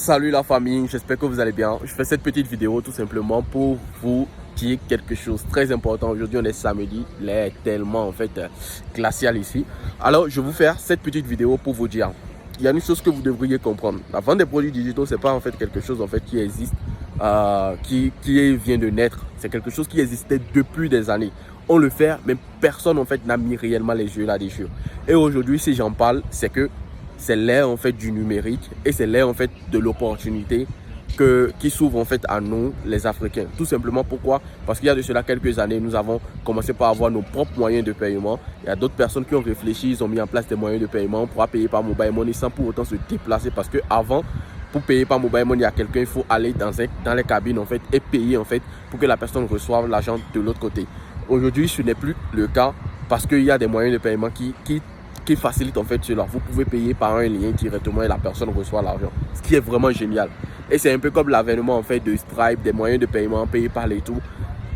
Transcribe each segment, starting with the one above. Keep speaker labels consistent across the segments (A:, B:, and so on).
A: Salut la famille, j'espère que vous allez bien. Je fais cette petite vidéo tout simplement pour vous dire quelque chose de très important. Aujourd'hui on est samedi, l'air est tellement glacial ici. Alors je vais vous faire cette petite vidéo pour vous dire, il y a une chose que vous devriez comprendre. La vente des produits digitaux, c'est pas quelque chose qui existe, qui vient de naître. C'est quelque chose qui existait depuis des années. On le fait, mais personne n'a mis réellement les yeux là-dessus. Et aujourd'hui, si j'en parle, c'est que c'est l'ère du numérique et c'est l'ère de l'opportunité qui s'ouvre à nous les Africains. Tout simplement pourquoi? Parce qu'il y a de cela quelques années, nous avons commencé par avoir nos propres moyens de paiement. Il y a d'autres personnes qui ont réfléchi, ils ont mis en place des moyens de paiement. On pourra payer par mobile money sans pour autant se déplacer, parce qu'avant, pour payer par mobile money à quelqu'un, il faut aller dans les cabines et payer pour que la personne reçoive l'argent de l'autre côté. Aujourd'hui, ce n'est plus le cas parce qu'il y a des moyens de paiement qui facilite cela. Vous pouvez payer par un lien directement et la personne reçoit l'argent, ce qui est vraiment génial. Et c'est un peu comme l'avènement de Stripe, des moyens de paiement payés par les tout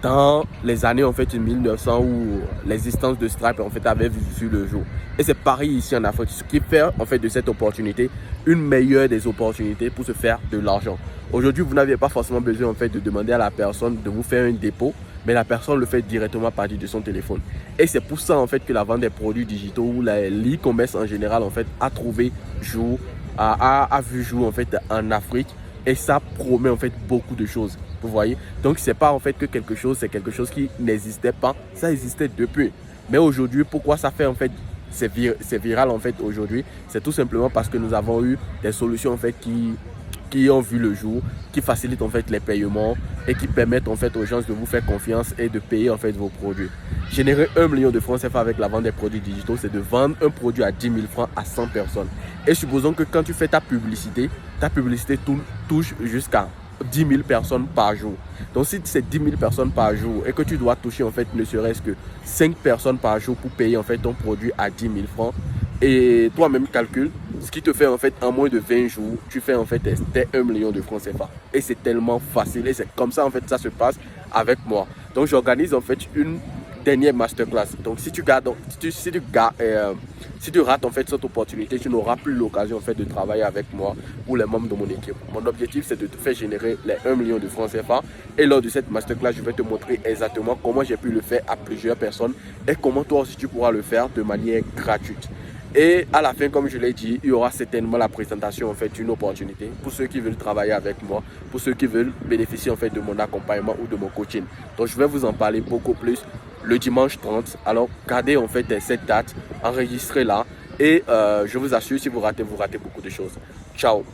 A: dans les années 1900 où l'existence de Stripe avait vu le jour. Et c'est pareil ici en Afrique, ce qui fait de cette opportunité une meilleure des opportunités pour se faire de l'argent. Aujourd'hui, vous n'avez pas forcément besoin de demander à la personne de vous faire un dépôt, mais la personne le fait directement à partir de son téléphone. Et c'est pour ça que la vente des produits digitaux ou l'e-commerce en général a trouvé jour, a vu jour en Afrique, et ça promet beaucoup de choses. Vous voyez, donc c'est pas que quelque chose, c'est quelque chose qui n'existait pas, ça existait depuis. Mais aujourd'hui, pourquoi ça fait c'est viral aujourd'hui? C'est tout simplement parce que nous avons eu des solutions qui ont vu le jour, qui facilitent les paiements et qui permettent aux gens de vous faire confiance et de payer vos produits. Générer 1 million de francs CFA avec la vente des produits digitaux, c'est de vendre un produit à 10 000 francs à 100 personnes. Et supposons que quand tu fais ta publicité touche jusqu'à 10 000 personnes par jour. Donc si c'est 10 000 personnes par jour et que tu dois toucher ne serait-ce que 5 personnes par jour pour payer ton produit à 10 000 francs, et toi-même calcule, ce qui te fait en moins de 20 jours, tu fais tes 1 million de francs CFA. Et c'est tellement facile et c'est comme ça ça se passe avec moi. Donc j'organise une dernière masterclass. Donc si tu rates cette opportunité, tu n'auras plus l'occasion de travailler avec moi ou les membres de mon équipe. Mon objectif, c'est de te faire générer les 1 million de francs CFA. Et lors de cette masterclass, je vais te montrer exactement comment j'ai pu le faire à plusieurs personnes et comment toi aussi tu pourras le faire de manière gratuite. Et à la fin, comme je l'ai dit, il y aura certainement la présentation d'une opportunité pour ceux qui veulent travailler avec moi, pour ceux qui veulent bénéficier de mon accompagnement ou de mon coaching. Donc je vais vous en parler beaucoup plus le dimanche 30. Alors gardez cette date, enregistrez-la et je vous assure, si vous ratez beaucoup de choses. Ciao.